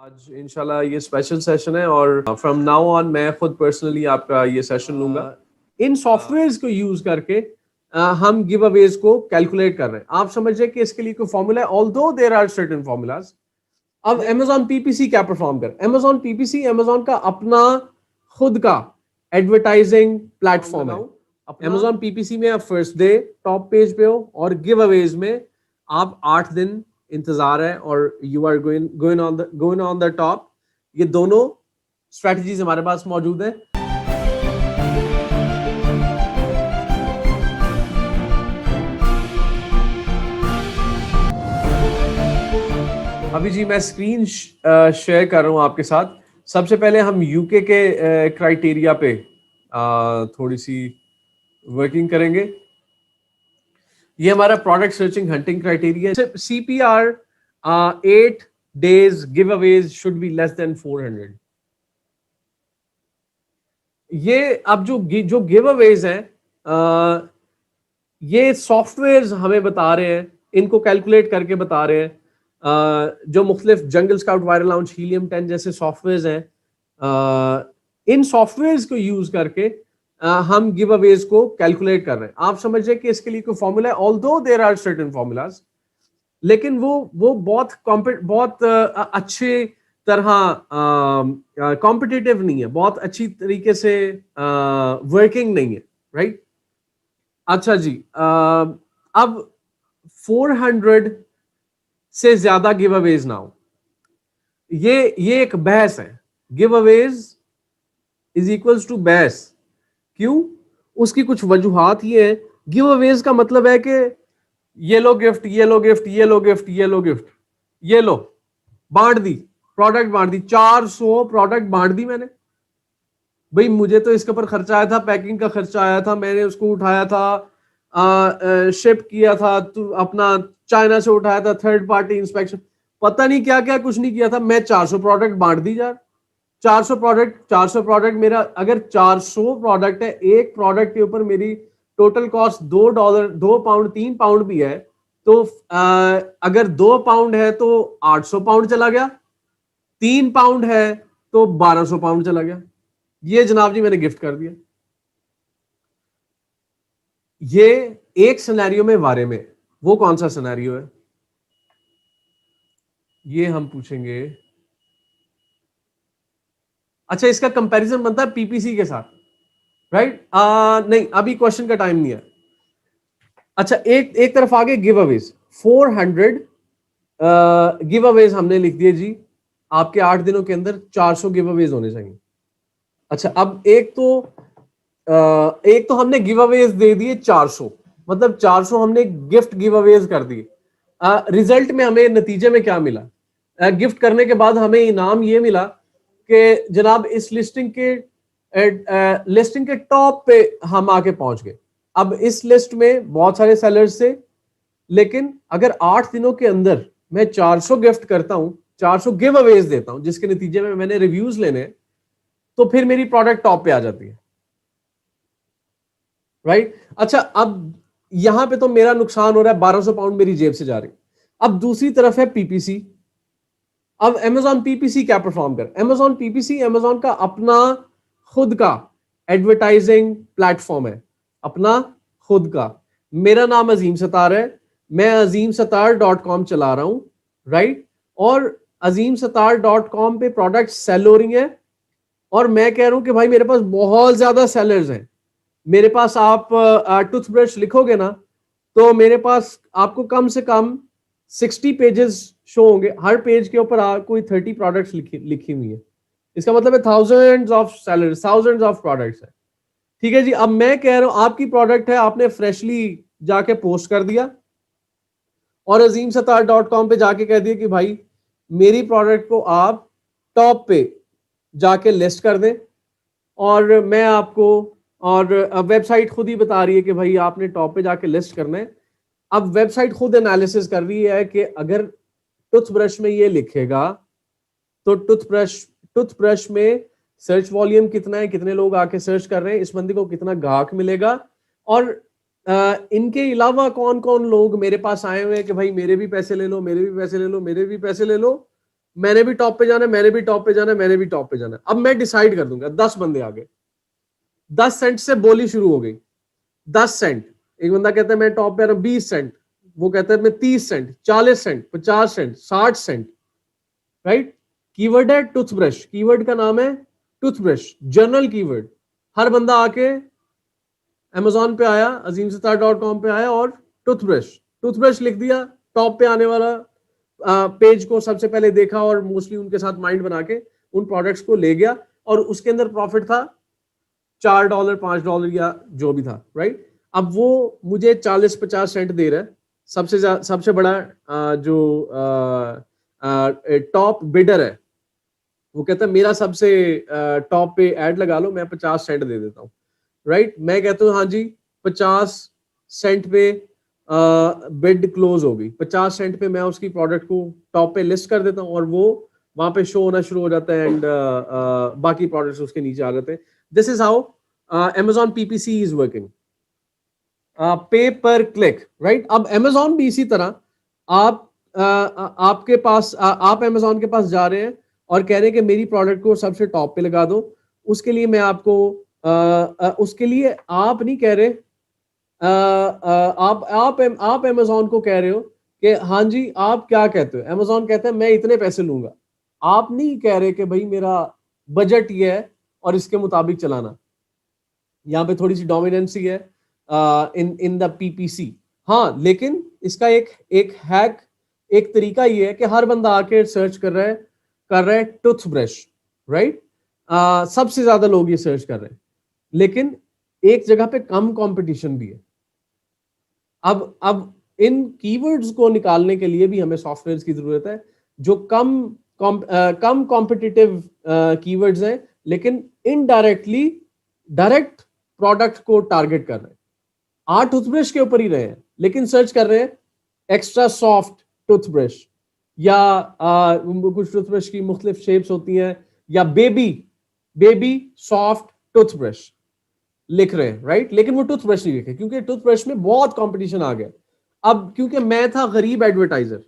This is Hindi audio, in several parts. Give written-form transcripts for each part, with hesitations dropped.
आज इंशाल्लाह ये स्पेशल सेशन है और फ्रॉम नाउ ऑन मैं खुद पर्सनली आपका ये सेशन लूंगा। इन सॉफ्टवेयर्स को यूज करके हम गिव अवेज को कैलकुलेट कर रहे हैं। आप समझिए कि इसके लिए कोई फॉर्मूला है, although there are certain formulas. अब Amazon पीपीसी क्या परफॉर्म कर, Amazon पीपीसी Amazon का अपना खुद का एडवर्टाइजिंग प्लेटफॉर्म है। Amazon पीपीसी में आप फर्स्ट डे टॉप पेज पे हो और गिव अवेज में आप 8 दिन इंतजार है और you are going on the top. ये दोनों स्ट्रेटजीज हमारे पास मौजूद है। अभी जी मैं स्क्रीन शेयर कर रहा हूं आपके साथ। सबसे पहले हम यूके के क्राइटेरिया पे थोड़ी सी वर्किंग करेंगे। ये हमारा product searching hunting criteria. CPR 8 days give Awez should be less than 400। ये अब जो गिव अवेज हैं, ये सॉफ्टवेयर हमें बता रहे हैं, इनको कैलकुलेट करके बता रहे हैं। जो मुख्तलिफ जंगल स्काउट, वायरल लाउंज, हीलियम 10 जैसे सॉफ्टवेयर हैं, इन सॉफ्टवेयर को यूज करके हम गिव अवेज को कैलकुलेट कर रहे हैं। आप समझिए कि इसके लिए कोई फॉर्मूला है, although there are certain formulas, लेकिन वो बहुत अच्छे तरह कॉम्पिटिटिव नहीं है, बहुत अच्छी तरीके से वर्किंग नहीं है, राइट। अच्छा जी, अब 400 से ज्यादा गिव अवेज ना हो, ये एक बहस है। Giveaways is equals to बहस। क्यों? उसकी कुछ वजूहात ये है। गिव अवेज का मतलब है कि ये लो गिफ्ट, ये लो गिफ्ट, ये लो गिफ्ट, ये लो गिफ्ट, ये लो, बांट दी, प्रोडक्ट बांट दी, 400 प्रोडक्ट बांट दी मैंने। भाई मुझे तो इसके ऊपर खर्चा आया था, पैकिंग का खर्चा आया था, मैंने उसको उठाया था, शिप किया था, तो अपना चाइना से उठाया था, थर्ड पार्टी इंस्पेक्शन, पता नहीं क्या क्या कुछ नहीं किया था, मैं 400 प्रोडक्ट बांट दी यार। 400 प्रोडक्ट मेरा, अगर 400 प्रोडक्ट है, एक प्रोडक्ट के ऊपर मेरी टोटल कॉस्ट $2, 2 पाउंड, 3 पाउंड भी है, तो अगर 2 पाउंड है तो 800 पाउंड चला गया, 3 पाउंड है तो 1200 पाउंड चला गया। ये जनाब जी मैंने गिफ्ट कर दिया। ये एक सिनेरियो में बारे में, वो कौन सा सिनेरियो है ये हम पूछेंगे। अच्छा, इसका कंपैरिजन बनता है पीपीसी के साथ, राइट? नहीं, अभी क्वेश्चन का टाइम नहीं है। अच्छा, एक तरफ आगे गिव अवेज 400 गिव अवेज हमने लिख दिए जी। आपके 8 दिनों के अंदर 400 गिव अवेज होने चाहिए। अच्छा, अब एक तो हमने गिव अवेज दे दिए 400, मतलब 400 हमने गिफ्ट गिव अवेज कर दिए। रिजल्ट में हमें नतीजे में क्या मिला? गिफ्ट करने के बाद हमें इनाम ये मिला कि जनाब इस लिस्टिंग के टॉप पे हम आके पहुंच गए। अब इस लिस्ट में बहुत सारे सेलर्स थे, लेकिन अगर 8 दिनों के अंदर मैं 400 गिफ्ट करता हूं, 400 गिव अवेज देता हूं, जिसके नतीजे में मैंने रिव्यूज लेने, तो फिर मेरी प्रोडक्ट टॉप पे आ जाती है, राइट? अच्छा, अब यहां पे तो मेरा नुकसान हो रहा है, 1200 पाउंड मेरी जेब से जा रही। अब दूसरी तरफ है पीपीसी। अब Amazon पीपीसी क्या परफॉर्म कर, Amazon पीपीसी Amazon का अपना खुद का एडवर्टाइजिंग प्लेटफॉर्म है, अपना खुद का। मेरा नाम अजीम सतार है, मैं azimsatar.com चला रहा हूं, राइट? और azimsatar.com पे प्रोडक्ट सेल हो रही है, और मैं कह रहा हूं कि भाई मेरे पास बहुत ज्यादा सेलर्स हैं। मेरे पास आप टूथब्रश लिखोगे ना, तो मेरे पास आपको कम से कम 60 पेजेस शो होंगे, हर पेज के ऊपर कोई 30 प्रोडक्ट्स लिखी हुई है। इसका मतलब है thousands of sellers, thousands of products है। ठीक है जी, अब मैं कह रहा हूं आपकी प्रोडक्ट है, आपने फ्रेशली जाके पोस्ट कर दिया और azimsatar.com पे जाके कह दिया कि भाई मेरी प्रोडक्ट को आप टॉप पे जाके लिस्ट कर दें, और मैं आपको, और वेबसाइट खुद ही बता रही है कि भाई आपने टॉप पे जाके लिस्ट करना है। अब वेबसाइट खुद एनालिसिस कर रही है कि अगर टूथब्रश में ये लिखेगा तो टूथब्रश में सर्च वॉल्यूम कितना है, कितने लोग आके सर्च कर रहे हैं, इस बंदे को कितना गाहक मिलेगा, और इनके अलावा कौन कौन लोग मेरे पास आए हुए हैं कि भाई मेरे भी पैसे ले लो, मेरे भी पैसे ले लो, मेरे भी पैसे ले लो, मैंने भी टॉप पे जाना है, मैंने भी टॉप पे जाना है, मैंने भी टॉप पे जाना है। अब मैं डिसाइड कर दूंगा, 10 बंदे आ गए, 10 सेंट से बोली शुरू हो गई। 10 सेंट, एक बंदा कहता है मैं टॉप पे आ रहा हूं 20 सेंट, वो कहता है मैं 30 cent, 40 cent, 50 cent, 60 cent, right. Keyword है टूथब्रश, कीवर्ड का नाम है टूथब्रश, जनरल कीवर्ड। हर बंदा आके अमेजोन पे आया, azimstar.com पे आया और टूथब्रश, टूथब्रश लिख दिया, टॉप पे आने वाला पेज को सबसे पहले देखा और मोस्टली उनके साथ माइंड बना के उन प्रोडक्ट्स को ले गया, और उसके अंदर प्रॉफिट था $4, $5 या जो भी था, राइट। अब वो मुझे 40-50 सेंट दे रहा है, सबसे बड़ा जो टॉप बिडर है, वो कहता है मेरा सबसे टॉप पे ऐड लगा लो, मैं 50 सेंट दे देता हूँ, राइट। मैं कहता हूँ हाँ जी, 50 सेंट पे बिड क्लोज होगी, 50 सेंट पे मैं उसकी प्रोडक्ट को टॉप पे लिस्ट कर देता हूँ, और वो वहां पे शो होना शुरू हो जाता है, एंड बाकी प्रोडक्ट्स उसके नीचे आ जाते हैं। This is how Amazon PPC is working, पे पर क्लिक, राइट। अब Amazon भी इसी तरह, आप आपके पास आप Amazon के पास जा रहे हैं और कह रहे हैं कि मेरी प्रोडक्ट को सबसे टॉप पे लगा दो, उसके लिए मैं आपको उसके लिए आप नहीं कह रहे, आप Amazon को कह रहे हो कि हाँ जी आप क्या कहते हो, Amazon कहता है मैं इतने पैसे लूंगा। आप नहीं कह रहे कि भाई मेरा बजट ये है और इसके मुताबिक चलाना। यहाँ पे थोड़ी सी डोमिनेंसी है इन द पीपीसी। हाँ, लेकिन इसका एक हैक, एक तरीका ये है कि हर बंदा आके सर्च कर रहा है टूथब्रश, राइट। सबसे ज्यादा लोग ये सर्च कर रहे हैं, लेकिन एक जगह पे कम कंपटीशन भी है। अब इन कीवर्ड्स को निकालने के लिए भी हमें सॉफ्टवेयर की जरूरत है जो कम कॉम्पिटिटिव कीवर्ड्स हैं, लेकिन इनडायरेक्टली डायरेक्ट प्रोडक्ट को टारगेट कर रहे हैं। आप टूथब्रश के ऊपर ही रहे हैं, लेकिन सर्च कर रहे हैं एक्स्ट्रा सॉफ्ट टूथब्रश, या कुछ टूथब्रश की मुख्तलिफ शेप्स होती हैं, या बेबी सॉफ्ट टूथब्रश लिख रहे हैं, राइट। लेकिन वो टूथब्रश नहीं लिखे, क्योंकि टूथब्रश में बहुत कंपटीशन आ गया। अब क्योंकि मैं था गरीब एडवर्टाइजर,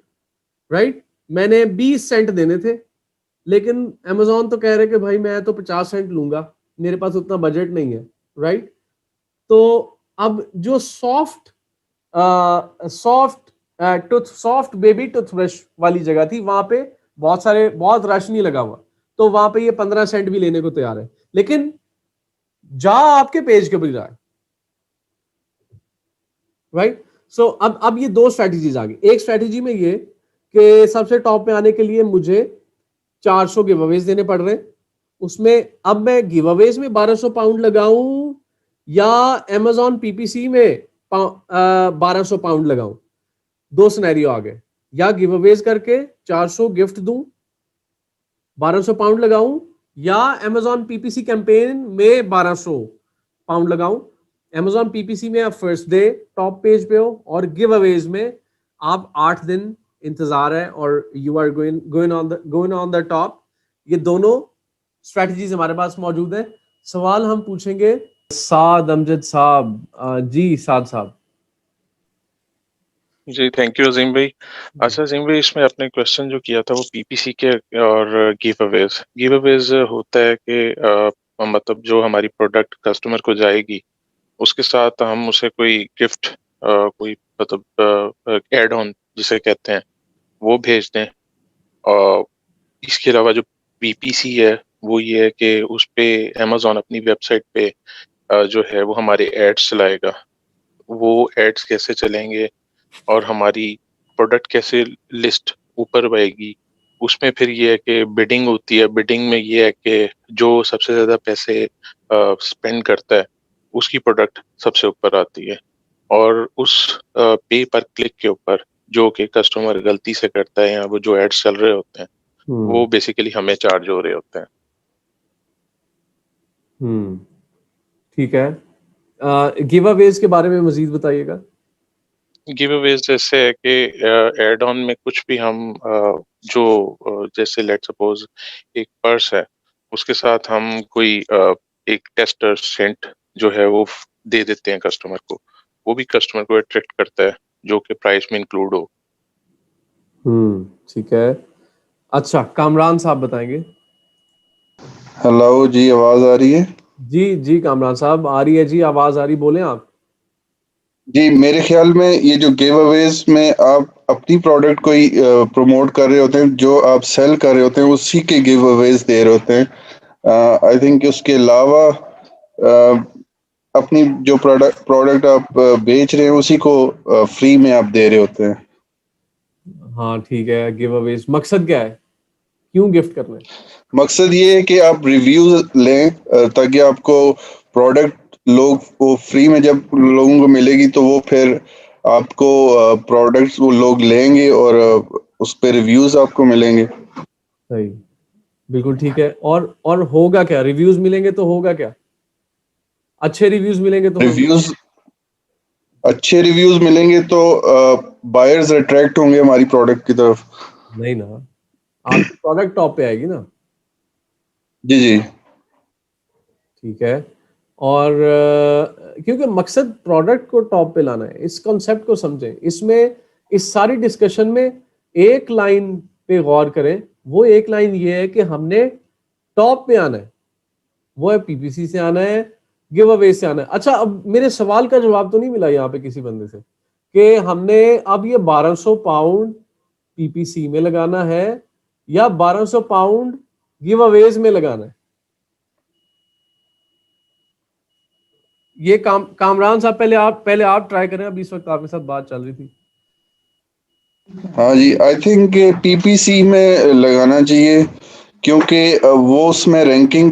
राइट, मैंने 20 सेंट देने थे, लेकिन Amazon तो कह रहे कि भाई मैं तो 50 सेंट लूंगा, मेरे पास उतना बजट नहीं है, राइट। तो अब जो सॉफ्ट बेबी टूथब्रश वाली जगह थी, वहां पे बहुत रश नहीं लगा हुआ, तो वहां पे ये 15 सेंट भी लेने को तैयार है, लेकिन जा आपके पेज के ऊपर रहा है, राइट। सो अब ये दो स्ट्रैटेजीज आ गई। एक स्ट्रैटेजी में ये कि सबसे टॉप पे आने के लिए मुझे 400 गिव अवेज देने पड़ रहे हैं, उसमें अब मैं गिव अवेज में 1200 पाउंड लगाऊं या Amazon PPC में 1200 पाउंड लगाऊं। दो सिनेरियो आ गए, या गिव अवेज करके 400 गिफ्ट दूं, 1200 पाउंड लगाऊं, या Amazon PPC कैंपेन में 1200 पाउंड लगाऊं। Amazon PPC में आप फर्स्ट डे टॉप पेज पे हो, और गिव अवेज में आप 8 दिन इंतजार है और you are going on the top. ये दोनों स्ट्रेटजीज हमारे पास मौजूद है। सवाल हम पूछेंगे साद अमजद साहब। जी साद साहब। जी थैंक यू अजीम भाई। अच्छा अजीम भाई, इसमें आपने क्वेश्चन जो किया था वो पीपीसी के और गिव अवेज होता है कि मतलब जो हमारी प्रोडक्ट कस्टमर को जाएगी उसके साथ हम उसे कोई गिफ्ट कोई मतलब एड ऑन जिसे कहते हैं वो भेज दें। और इसके अलावा जो पीपीसी है वो ये है कि उस पे अमेजोन अपनी वेबसाइट पे जो है वो हमारे एड्स चलाएगा। वो एड्स कैसे चलेंगे और हमारी प्रोडक्ट कैसे लिस्ट ऊपर रहेगी, उसमें फिर ये है कि बिडिंग होती है। बिडिंग में ये है कि जो सबसे ज्यादा पैसे स्पेंड करता है उसकी प्रोडक्ट सबसे ऊपर आती है, और उस पे पर क्लिक के ऊपर जो कि कस्टमर गलती से करता है या वो जो एड्स चल रहे होते हैं वो बेसिकली हमें चार्ज हो रहे होते हैं। ठीक है। गिव अवेज के बारे में मजीद बताइएगा। गिव अवेज जैसे है कि एड ऑन में कुछ भी हम जो जैसे लेट सपोज एक पर्स है उसके साथ हम कोई एक टेस्टर सेंट जो है वो दे देते हैं कस्टमर को। वो भी कस्टमर को अट्रैक्ट करता है जो कि प्राइस में इंक्लूड हो। ठीक है। अच्छा, कामरान साहब बताएंगे। हेलो जी, आवाज आ रही है? जी जी कामरान साहब, आ रही है जी, आवाज आ रही, बोलें आप। जी, मेरे ख्याल में ये जो गिव अवेज में आप अपनी प्रोडक्ट को ही प्रमोट कर रहे होते हैं, जो आप सेल कर रहे होते हैं उसी के गिव अवेज दे रहे होते हैं। आई थिंक उसके अलावा अपनी जो प्रोडक्ट प्रोडक्ट आप बेच रहे हैं उसी को फ्री में आप दे रहे होते हैं। हाँ ठीक है, गिव अवेज मकसद क्या है, क्यों गिफ्ट करना है? मकसद ये है कि आप रिव्यूज लें, ताकि आपको प्रोडक्ट लोग वो फ्री में जब लोगों को मिलेगी तो वो फिर आपको प्रोडक्ट्स वो लोग लेंगे और उस पे रिव्यूज आपको मिलेंगे। सही, बिल्कुल ठीक है। और होगा क्या, रिव्यूज मिलेंगे तो होगा क्या? अच्छे रिव्यूज मिलेंगे तो होगा? रिव्यूज अच्छे रिव्यूज मिलेंगे तो बायर्स अट्रैक्ट होंगे हमारी प्रोडक्ट की तरफ। नहीं ना, आपकी प्रोडक्ट टॉप पे आएगी ना। जी जी। ठीक है। और क्योंकि मकसद प्रोडक्ट को टॉप पे लाना है, इस कॉन्सेप्ट को समझें। इसमें इस सारी डिस्कशन में एक लाइन पे गौर करें, वो एक लाइन ये है कि हमने टॉप पे आना है, वो है पीपीसी से आना है, गिव अवे से आना है। अच्छा, अब मेरे सवाल का जवाब तो नहीं मिला यहाँ पे किसी बंदे से कि हमने अब ये 1200 पाउंड पीपीसी में लगाना है या 1200 पाउंड गिव अवेज में लगाना है। ये कामरान साहब, पहले आप ट्राई करें, अभी इस वक्त आपके साथ बात चल रही थी। हाँ जी, आई थिंक पीपीसी में लगाना चाहिए, क्योंकि वो उसमें रैंकिंग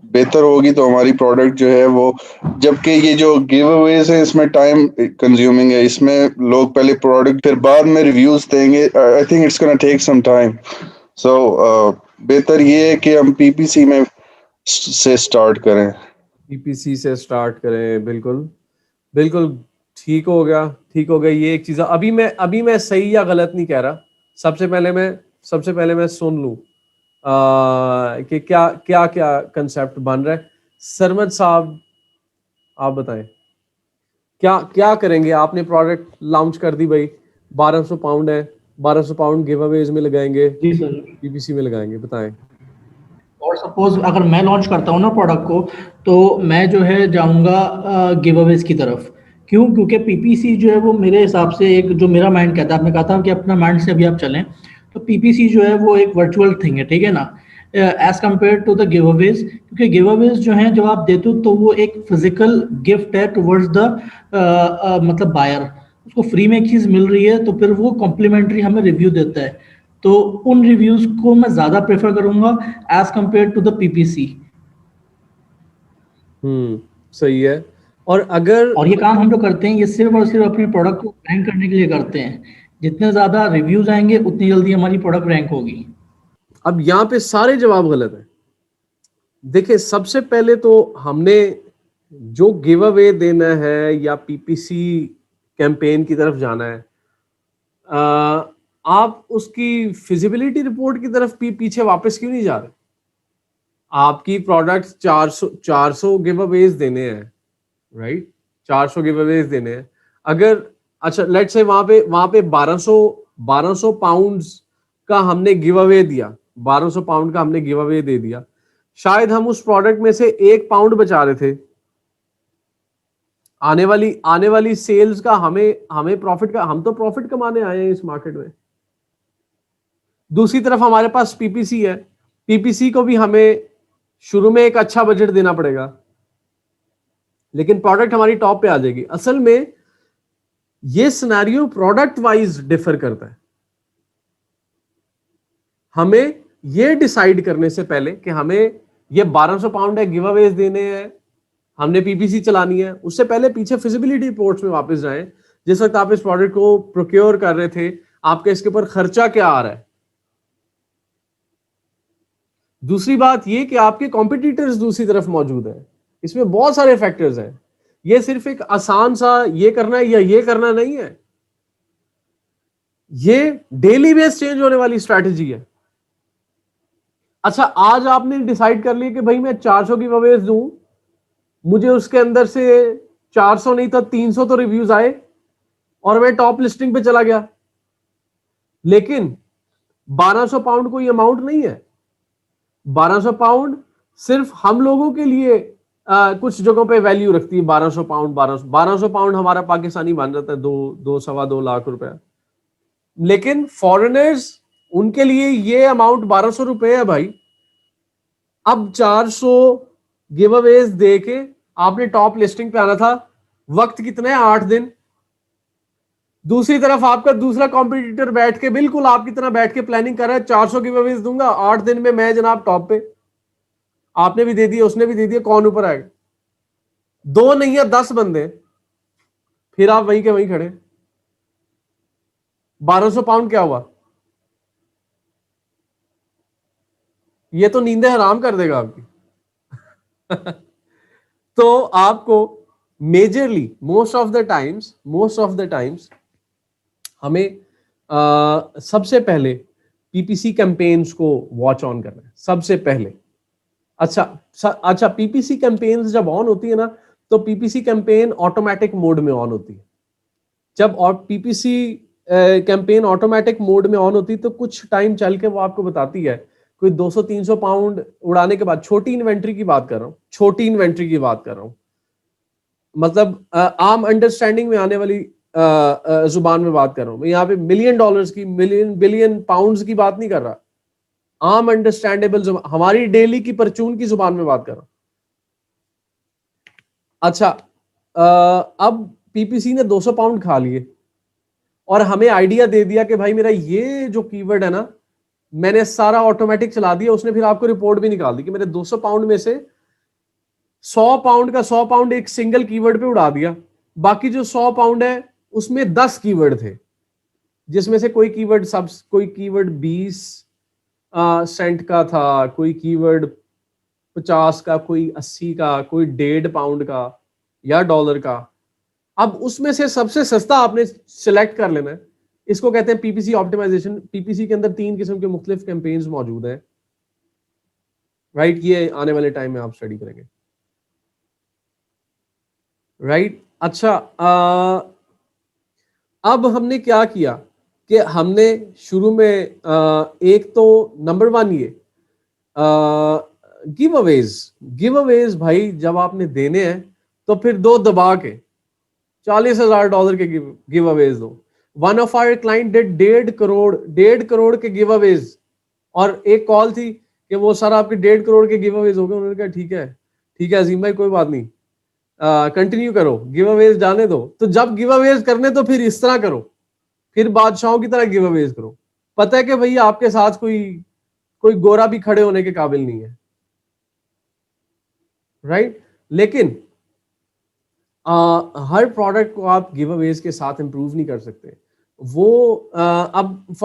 बेहतर होगी तो हमारी प्रोडक्ट जो है वो, जबकि ये जो गिव अवेज है इसमें टाइम कंज्यूमिंग है, इसमें लोग पहले प्रोडक्ट फिर बाद में रिव्यूज देंगे। I think it's gonna take some time. So बेहतर ये है कि हम पीपीसी में से स्टार्ट करें। पीपीसी से स्टार्ट करें, बिल्कुल बिल्कुल। ठीक हो गया, ठीक हो गया। ये एक चीज, अभी मैं सही या गलत नहीं कह रहा। सबसे पहले मैं सुन लूं कि क्या क्या क्या कंसेप्ट बन रहा है। सरमद साहब, आप बताएं, क्या क्या करेंगे? आपने प्रोडक्ट लॉन्च कर दी भाई, 1200 पाउंड है, 1200 पाउंड गिव अवेज में लगाएंगे, जी सर। पीपीसी में लगाएंगे, बताएं। और सपोज अगर मैं लॉन्च करता हूँ ना प्रोडक्ट को, तो मैं जो है जाऊँगा गिव अवेज की तरफ। क्यों? क्योंकि पीपीसी जो है वो मेरे हिसाब से, एक जो मेरा माइंड कहता है, आपने कहा था कि अपना माइंड से अभी आप चलें, तो पीपीसी जो है वो एक वर्चुअल थिंग है, ठीक है ना, as compare to the giveaways. क्योंकि गिव अवेज जो है जब आप देते हो तो वो एक फिजिकल गिफ्ट है टुवर्ड्स द मतलब बायर। उसको फ्री में एक चीज़ मिल रही है तो फिर वो कॉम्प्लीमेंट्री हमें रिव्यू देता है। तो उन रिव्यूज को मैं ज्यादा प्रेफर करूंगा as compare to the PPC. सही है। और अगर और ये काम हम जो करते हैं ये सिर्फ और सिर्फ अपने प्रोडक्ट को रैंक करने के लिए करते हैं। जितने ज्यादा रिव्यूज आएंगे उतनी जल्दी हमारी प्रोडक्ट रैंक होगी। अब यहां पे सारे जवाब गलत है। देखिए, सबसे पहले तो हमने जो गिव अवे देना है या पीपीसी कैंपेन की तरफ जाना है, आप उसकी फिजिबिलिटी रिपोर्ट की तरफ पीछे वापस क्यों नहीं जा रहे? आपकी प्रोडक्ट 400 गिव अवेज देने हैं, राइट? 400 गिव अवेज देने हैं। अगर, अच्छा लेट्स से वहां पे 1200 पाउंड्स का हमने गिव अवे दिया, 1200 पाउंड का हमने गिव अवे दे दिया। शायद हम उस प्रोडक्ट में से 1 पाउंड बचा रहे थे। आने वाली सेल्स का हमें प्रॉफिट का, हम तो प्रॉफिट कमाने आए हैं इस मार्केट में। दूसरी तरफ हमारे पास पीपीसी है, पीपीसी को भी हमें शुरू में एक अच्छा बजट देना पड़ेगा, लेकिन प्रोडक्ट हमारी टॉप पे आ जाएगी। असल में ये सिनेरियो प्रोडक्ट वाइज डिफर करता है। हमें ये डिसाइड करने से पहले कि हमें ये 1200 पाउंड है, गिव अवेज देने हैं, हमने पीपीसी चलानी है, उससे पहले पीछे फिजिबिलिटी रिपोर्ट्स में वापस जाएं। जिस वक्त आप इस प्रोडक्ट को प्रोक्योर कर रहे थे, आपके इसके ऊपर खर्चा क्या आ रहा है। दूसरी बात ये कि आपके कॉम्पिटिटर्स दूसरी तरफ मौजूद हैं। इसमें बहुत सारे फैक्टर्स हैं। ये सिर्फ एक आसान सा ये करना है या ये करना नहीं है, ये डेली बेस चेंज होने वाली स्ट्रैटेजी है। अच्छा, आज आपने डिसाइड कर लिया कि भाई मैं 400 गिव अवेज दूं, मुझे उसके अंदर से 400 नहीं तो 300 तो रिव्यूज आए और मैं टॉप लिस्टिंग पे चला गया। लेकिन 1200 पाउंड कोई अमाउंट नहीं है। 1200 पाउंड सिर्फ हम लोगों के लिए कुछ जगहों पे वैल्यू रखती है। 1200 पाउंड 1200 पाउंड हमारा पाकिस्तानी बन जाता है 2-2.25 लाख रुपया। लेकिन फॉरेनर्स, उनके लिए ये अमाउंट 1200 रुपए है भाई। अब 400 गिव अवेज दे के आपने टॉप लिस्टिंग पे आना था। वक्त कितना है? 8 दिन। दूसरी तरफ आपका दूसरा कॉम्पिटिटर बैठ के बिल्कुल आपकी तरह बैठ के प्लानिंग कर रहा है, 400 गिव अवेज दूंगा, 8 दिन में मैं जनाब टॉप पे। आपने भी दे दिया, उसने भी दे दिया, कौन ऊपर आएगा? 2 नहीं है 10 बंदे, फिर आप वहीं के वहीं खड़े। 1200 पाउंड क्या हुआ? ये तो नींदें हराम कर देगा आपकी। तो आपको majorly most of the times हमें सबसे पहले पीपीसी कैंपेन्स को वॉच ऑन करना है सबसे पहले। अच्छा, पीपीसी कैंपेन्स जब ऑन होती है ना, तो पीपीसी कैंपेन ऑटोमेटिक मोड में ऑन होती है। जब पीपीसी कैंपेन ऑटोमेटिक मोड में ऑन होती है तो कुछ टाइम चल के वो आपको बताती है, कोई 200-300 पाउंड उड़ाने के बाद, छोटी इन्वेंट्री की बात कर रहा हूं, मतलब आम अंडरस्टैंडिंग में आने वाली जुबान में बात कर रहा हूं मैं। यहाँ पे $1,000,000 की, बिलियन पाउंड्स की बात नहीं कर रहा। आम अंडरस्टैंडेबल, हमारी डेली की परचून की जुबान में बात कर रहा हूं। अच्छा, अब पीपीसी ने 200 पाउंड खा लिए और हमें आइडिया दे दिया कि भाई मेरा ये जो कीवर्ड है ना, मैंने सारा ऑटोमेटिक चला दिया। उसने फिर आपको रिपोर्ट भी निकाल दी कि मेरे 200 पाउंड में से 100 पाउंड का 100 पाउंड एक सिंगल कीवर्ड पे उड़ा दिया। बाकी जो 100 पाउंड है उसमें 10 कीवर्ड थे, जिसमें से कोई कीवर्ड 20 सेंट का था, कोई कीवर्ड 50 का, कोई 80 का, कोई 1.5 पाउंड का या डॉलर का। अब उसमें से सबसे सस्ता आपने सिलेक्ट कर लेना है। इसको कहते हैं पीपीसी ऑप्टिमाइजेशन। पीपीसी के अंदर 3 किस्म के मुख्तलिफ कैंपेन्स मौजूद हैं, राइट? ये आने वाले टाइम में आप स्टडी करेंगे, राइट? अच्छा, अब हमने क्या किया कि हमने शुरू में एक तो नंबर 1 ये गिव अवेज भाई जब आपने देने हैं तो फिर 2 दबा के $40,000 के गिव अवेज दो। One of our client did 1.5 crore के गिव अवेज, और एक कॉल थी कि वो सर आपके 1.5 करोड़ के गिव अवेज हो गए। उन्होंने कहा ठीक है अजीम भाई, कोई बात नहीं, कंटिन्यू करो, गिव अवेज जाने दो। तो जब गिव अवेज करने तो फिर इस तरह करो, फिर बादशाहों की तरह गिव अवेज करो। पता है कि भैया आपके साथ कोई गोरा भी खड़े होने के काबिल नहीं है, राइट? लेकिन हर प्रोडक्ट को आप गिव अवेज के साथ इंप्रूव नहीं कर सकते। वो अब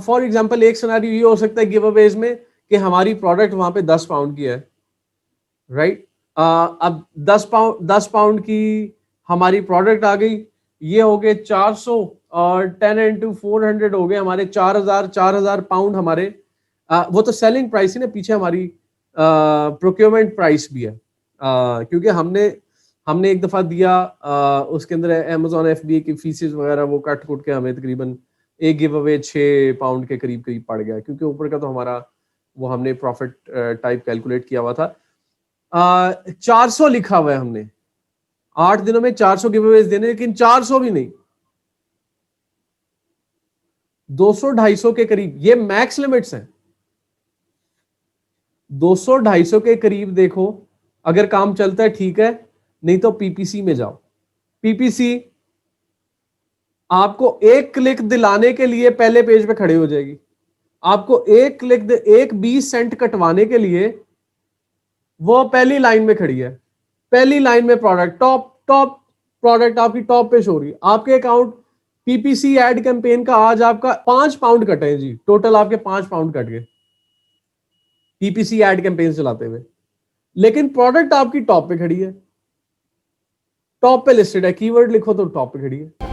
फॉर एग्जांपल एक सिनेरियो ये हो सकता है गिव अवेज में कि हमारी प्रोडक्ट वहां पे 10 पाउंड की है, राइट? अब 10 पाउंड की हमारी प्रोडक्ट आ गई, ये हो गए 400 और 10 into 400 हो गए हमारे 4,000 पाउंड हमारे। वो तो सेलिंग प्राइस है ना, पीछे हमारी प्रोक्योरमेंट प्राइस भी है, क्योंकि हमने एक दफा दिया, उसके अंदर Amazon FBA की फीसेस वगैरह वो कट के हमें तकरीबन एक गिव अवे 6 पाउंड के करीब पड़ गया, क्योंकि ऊपर का तो हमारा वो हमने प्रॉफिट टाइप कैलकुलेट किया हुआ था। 400 लिखा हुआ है हमने, 8 दिनों में 400 गिव अवेज देने, लेकिन 400 भी नहीं, 200-250 के करीब ये मैक्स लिमिट्स हैं। 200-250 के करीब देखो, अगर काम चलता है ठीक है, नहीं तो पीपीसी में जाओ। पीपीसी आपको एक क्लिक दिलाने के लिए पहले पेज पे खड़े हो जाएगी। आपको एक क्लिक, एक 20 सेंट कटवाने के लिए वो पहली लाइन में खड़ी है, पहली लाइन में प्रोडक्ट, टॉप प्रोडक्ट आपकी टॉप पे शो हो रही है। आपके अकाउंट पीपीसी एड कैंपेन का आज आपका 5 पाउंड कटे हैं जी, टोटल आपके 5 पाउंड कट गए पीपीसी एड कैंपेन चलाते हुए, लेकिन प्रोडक्ट आपकी टॉप पे खड़ी है, टॉप पे लिस्टेड है, कीवर्ड लिखो तो टॉप पे खड़ी है।